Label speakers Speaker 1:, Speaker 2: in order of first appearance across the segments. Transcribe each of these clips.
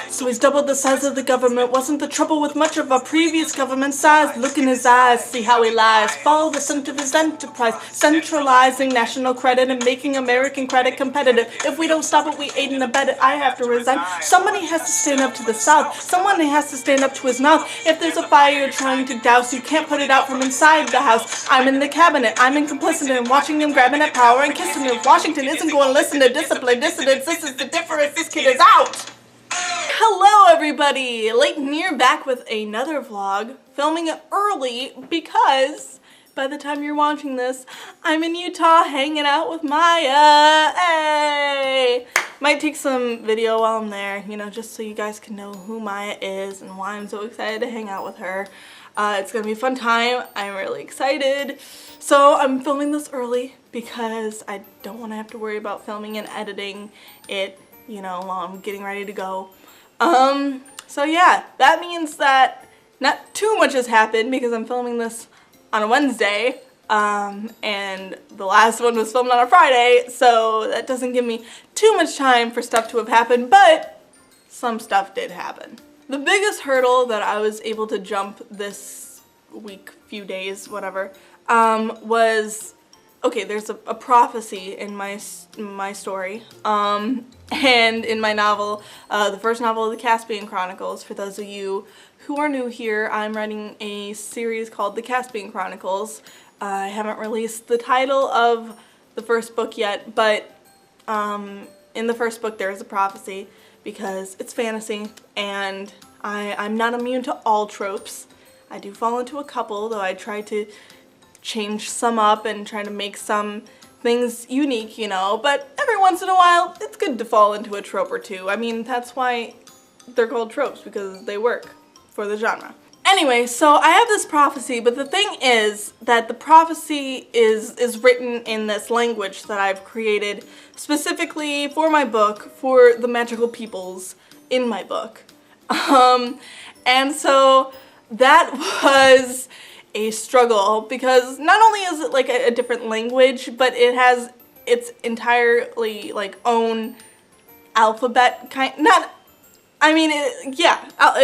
Speaker 1: So he's doubled the size of the government. Wasn't the trouble with much of our previous government size? Look in his eyes, see how he lies. Follow the scent of his enterprise, centralizing national credit and making American credit competitive. If we don't stop it, we aid and abet it. I have to resign. Somebody has to stand up to the South. Someone has to stand up to his mouth. If there's a fire you're trying to douse, you can't put it out from inside the house. I'm in the cabinet. I'm in complicit in watching them grabbing at power and kissing it. Washington isn't going to listen to discipline, dissidents. This is the difference. This kid is out. Hello everybody, Leighton here, back with another vlog, filming it early because by the time you're watching this, I'm in Utah hanging out with Maya. Hey! Might take some video while I'm there, you know, just so you guys can know who Maya is and why I'm so excited to hang out with her. It's gonna be a fun time. I'm really excited. So I'm filming this early because I don't want to have to worry about filming and editing it, you know, while I'm getting ready to go. So yeah, that means that not too much has happened because I'm filming this on a Wednesday, and the last one was filmed on a Friday, so that doesn't give me too much time for stuff to have happened, but some stuff did happen. The biggest hurdle that I was able to jump this week, few days, whatever, was, okay, there's a prophecy in my story, and in my novel, the first novel of the Caspian Chronicles. For those of you who are new here, I'm writing a series called the Caspian Chronicles. I haven't released the title of the first book yet, but in the first book there is a prophecy because it's fantasy, and I'm not immune to all tropes. I do fall into a couple, though I try to change some up and try to make some things unique, you know, but every once in a while it's good to fall into a trope or two. I mean, that's why they're called tropes, because they work for the genre. Anyway, so I have this prophecy, but the thing is that the prophecy is written in this language that I've created specifically for my book, for the magical peoples in my book. And so that was a struggle because not only is it like a different language, but it has its entirely like own alphabet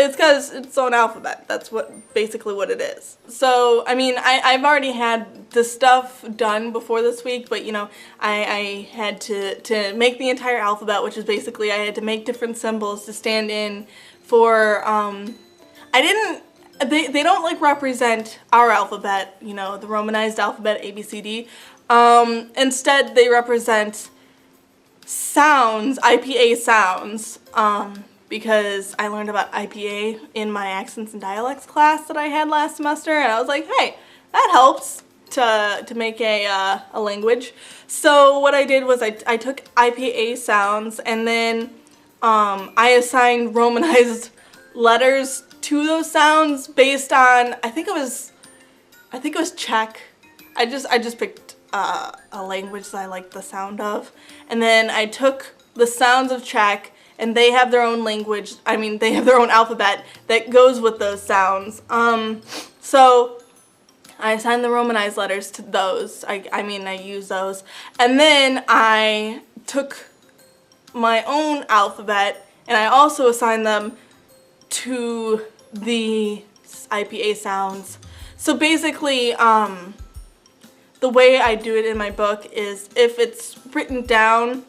Speaker 1: it's got its own alphabet. That's basically what it is. So I mean, I've already had the stuff done before this week, but you know, I had to make the entire alphabet, which is basically I had to make different symbols to stand in for they don't like represent our alphabet, you know, the Romanized alphabet, ABCD. Instead, they represent sounds, IPA sounds, because I learned about IPA in my accents and dialects class that I had last semester, and I was like, hey, that helps to make a language. So what I did was I took IPA sounds, and then I assigned Romanized letters to those sounds based on, I think it was Czech. I just picked a language that I liked the sound of, and then I took the sounds of Czech, and they have their own language, I mean they have their own alphabet that goes with those sounds. So I assigned the Romanized letters to those. I use those, and then I took my own alphabet and I also assigned them to the IPA sounds. So basically, the way I do it in my book is if it's written down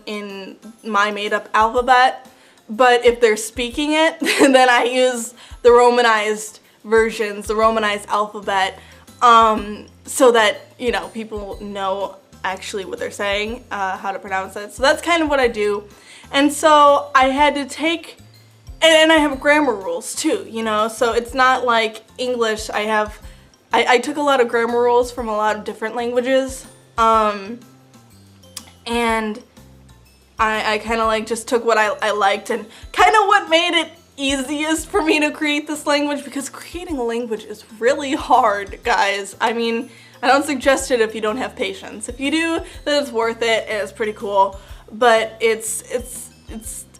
Speaker 1: in my made-up alphabet, but if they're speaking it, then I use the Romanized versions, the Romanized alphabet, so that, you know, people know actually what they're saying, how to pronounce it. So that's kind of what I do. And so I had to take, and I have grammar rules too, you know, so it's not like English. I took a lot of grammar rules from a lot of different languages, and I kind of like just took what I liked and kind of what made it easiest for me to create this language, because creating a language is really hard, guys. I mean, I don't suggest it if you don't have patience. If you do, then it's worth it and it's pretty cool, but it's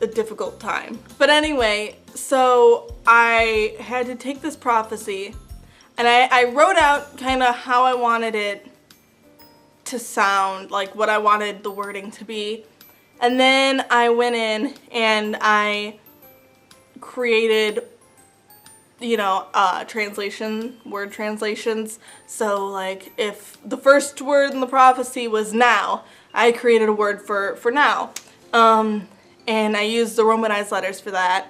Speaker 1: a difficult time. But anyway, so I had to take this prophecy and I wrote out kind of how I wanted it to sound, like what I wanted the wording to be. And then I went in and I created, you know, word translations. So like if the first word in the prophecy was now, I created a word for now. And I used the Romanized letters for that.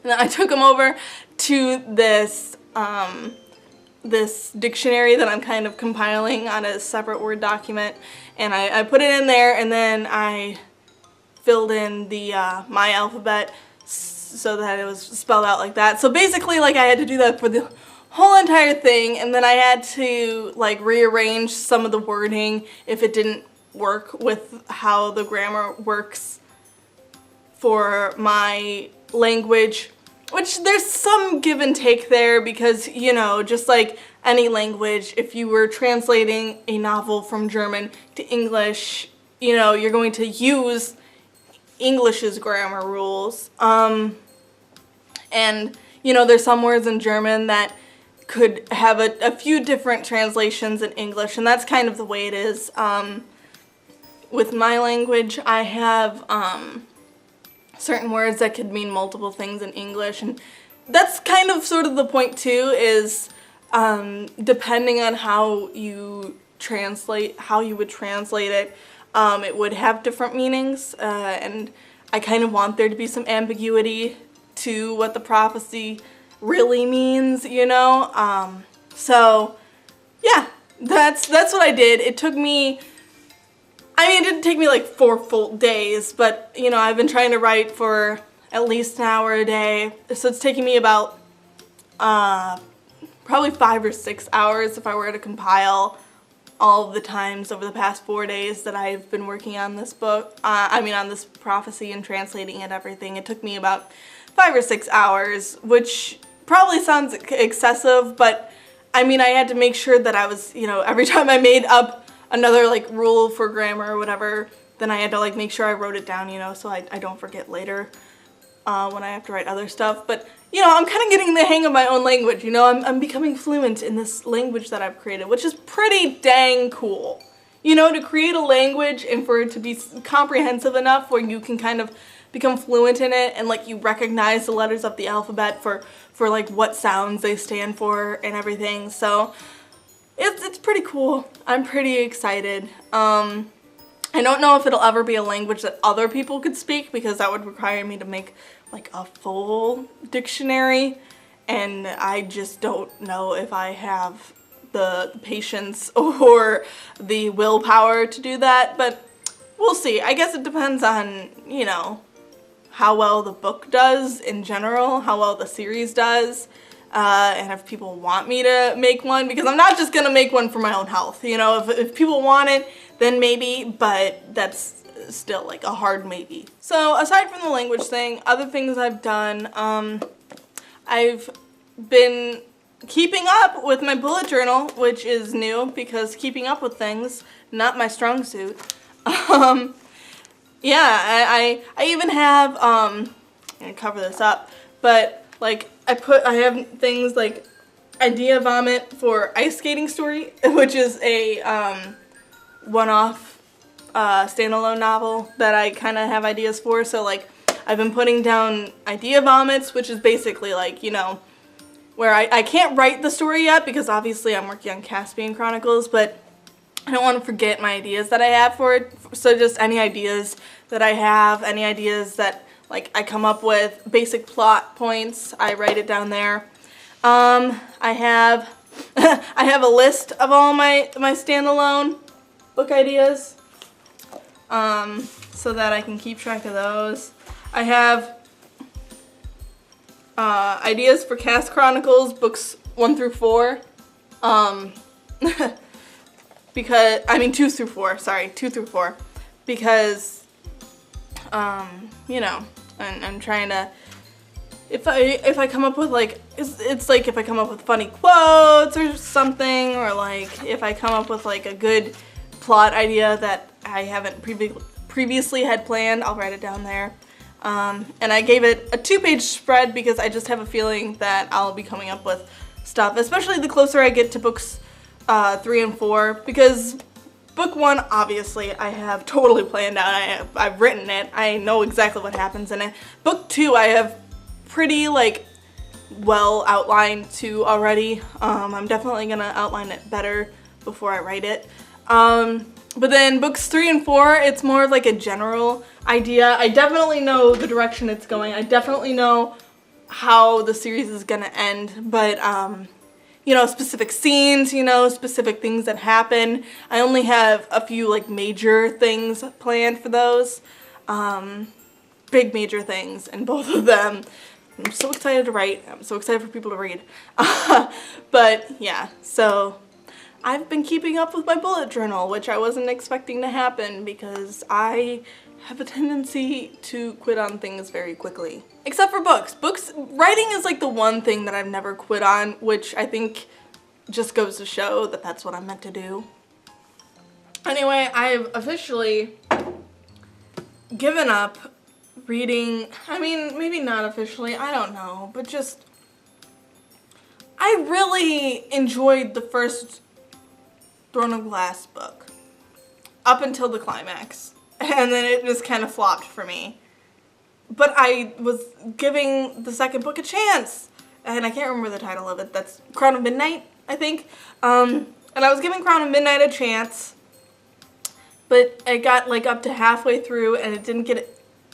Speaker 1: And then I took them over to this this dictionary that I'm kind of compiling on a separate Word document, and I put it in there, and then I filled in the my alphabet so that it was spelled out like that. So basically, like, I had to do that for the whole entire thing, and then I had to like rearrange some of the wording if it didn't work with how the grammar works for my language, which there's some give and take there because, you know, just like any language, if you were translating a novel from German to English, you know, you're going to use English's grammar rules. And, you know, there's some words in German that could have a few different translations in English, and that's kind of the way it is. With my language, I have certain words that could mean multiple things in English, and that's kind of sort of the point too, is depending on how you would translate it, it would have different meanings, and I kind of want there to be some ambiguity to what the prophecy really means, you know. So yeah, that's what I did. It took me, I mean, it didn't take me like 4 full days, but, you know, I've been trying to write for at least an hour a day, so it's taking me about probably 5 or 6 hours if I were to compile all of the times over the past 4 days that I've been working on this book, on this prophecy and translating it, everything. It took me about 5 or 6 hours, which probably sounds excessive, but I mean, I had to make sure that I was, you know, every time I made up another like rule for grammar or whatever, then I had to like make sure I wrote it down, you know, so I don't forget later when I have to write other stuff. But, you know, I'm kind of getting the hang of my own language, you know, I'm becoming fluent in this language that I've created, which is pretty dang cool. You know, to create a language and for it to be comprehensive enough where you can kind of become fluent in it and like you recognize the letters of the alphabet for like what sounds they stand for and everything. So it's pretty cool. I'm pretty excited. I don't know if it'll ever be a language that other people could speak, because that would require me to make like a full dictionary, and I just don't know if I have the patience or the willpower to do that, but we'll see. I guess it depends on, you know, how well the book does in general, how well the series does. And if people want me to make one, because I'm not just going to make one for my own health, you know, if people want it, then maybe, but that's still like a hard maybe. So aside from the language thing, other things I've done, I've been keeping up with my bullet journal, which is new because keeping up with things, not my strong suit. Yeah, I even have, I'm going to cover this up, but like I have things like idea vomit for ice skating story, which is a one-off standalone novel that I kind of have ideas for. So like I've been putting down idea vomits, which is basically like, you know, where I can't write the story yet because obviously I'm working on Caspian Chronicles, but I don't want to forget my ideas that I have for it. So just any ideas that I have, any ideas that like I come up with, basic plot points, I write it down there. I have I have a list of all my standalone book ideas, so that I can keep track of those. I have ideas for Cast Chronicles books 1 through 4. Because I mean 2 through 4. Sorry, 2 through 4. Because you know, I'm trying to. If I come up with like, it's like if I come up with funny quotes or something, or like if I come up with like a good plot idea that I haven't previously had planned, I'll write it down there. And I gave it a 2-page spread because I just have a feeling that I'll be coming up with stuff, especially the closer I get to books 3 and 4, because Book 1, obviously, I have totally planned out. I've written it. I know exactly what happens in it. Book 2, I have pretty, like, well outlined too already. I'm definitely gonna outline it better before I write it. But then books 3 and 4, it's more of like a general idea. I definitely know the direction it's going. I definitely know how the series is gonna end, but you know, specific scenes, you know, specific things that happen. I only have a few like major things planned for those. Big major things in both of them. I'm so excited to write. I'm so excited for people to read. But yeah, so I've been keeping up with my bullet journal, which I wasn't expecting to happen because I have a tendency to quit on things very quickly. Except for books. Writing is like the one thing that I've never quit on, which I think just goes to show that that's what I'm meant to do. Anyway, I've officially given up reading. I mean, maybe not officially, I don't know, but just, I really enjoyed the first Throne of Glass book up until the climax, and then it just kind of flopped for me. But I was giving the second book a chance, and I can't remember the title of it. That's Crown of Midnight, I think. And I was giving Crown of Midnight a chance, but I got like up to halfway through, and it didn't get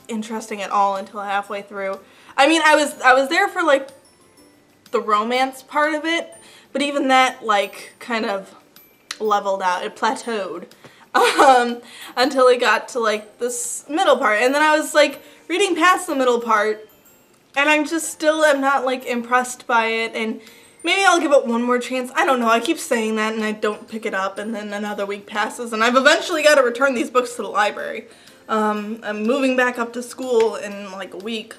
Speaker 1: interesting at all until halfway through. I mean, I was there for like the romance part of it, but even that like kind of leveled out. It plateaued until it got to like this middle part, and then I was like reading past the middle part, and I'm just still am not like impressed by it, and maybe I'll give it one more chance. I don't know. I keep saying that and I don't pick it up, and then another week passes, and I've eventually got to return these books to the library. I'm moving back up to school in like a week,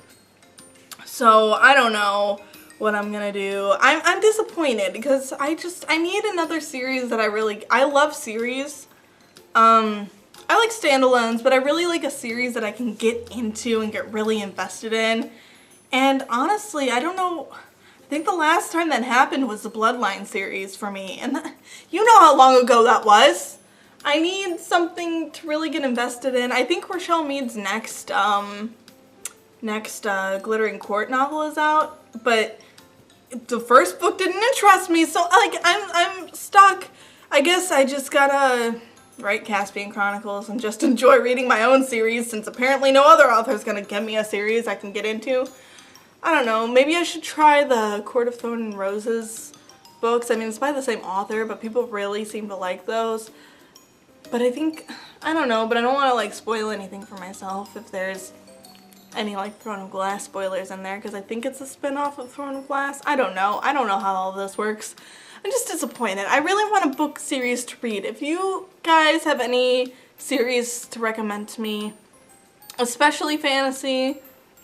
Speaker 1: so I don't know what I'm gonna do. I'm disappointed because I need another series that I love series. I like standalones, but I really like a series that I can get into and get really invested in. And honestly, I don't know, I think the last time that happened was the Bloodline series for me, and you know how long ago that was. I need something to really get invested in. I think Rochelle Mead's next Glittering Court novel is out, but the first book didn't interest me, so like I'm stuck. I guess I just gotta write Caspian Chronicles and just enjoy reading my own series, since apparently no other author's gonna give me a series I can get into. I don't know, maybe I should try the Court of Thorn and Roses books. I mean, it's by the same author, but people really seem to like those. But I think, I don't know, but I don't want to like spoil anything for myself if there's any like Throne of Glass spoilers in there, because I think it's a spin-off of Throne of Glass. I don't know how all of this works. I'm just disappointed. I really want a book series to read. If you guys have any series to recommend to me, especially fantasy,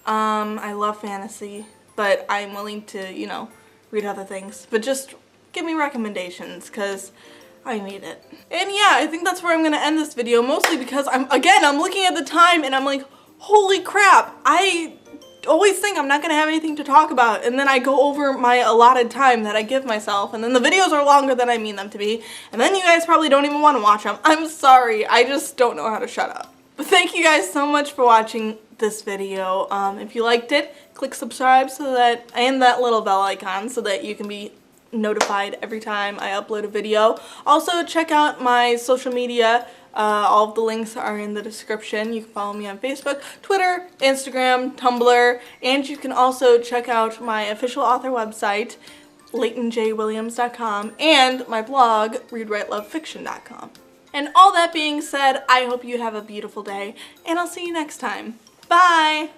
Speaker 1: I love fantasy, but I'm willing to, you know, read other things. But just give me recommendations, because I need it. And yeah, I think that's where I'm gonna end this video, mostly because I'm looking at the time and I'm like, holy crap, I always think I'm not gonna have anything to talk about, and then I go over my allotted time that I give myself, and then the videos are longer than I mean them to be, and then you guys probably don't even want to watch them. I'm sorry, I just don't know how to shut up. But thank you guys so much for watching this video. If you liked it, click subscribe and that little bell icon so that you can be notified every time I upload a video. Also, check out my social media. All of the links are in the description. You can follow me on Facebook, Twitter, Instagram, Tumblr, and you can also check out my official author website, LeightonJWilliams.com, and my blog, ReadWriteLoveFiction.com. And all that being said, I hope you have a beautiful day, and I'll see you next time. Bye!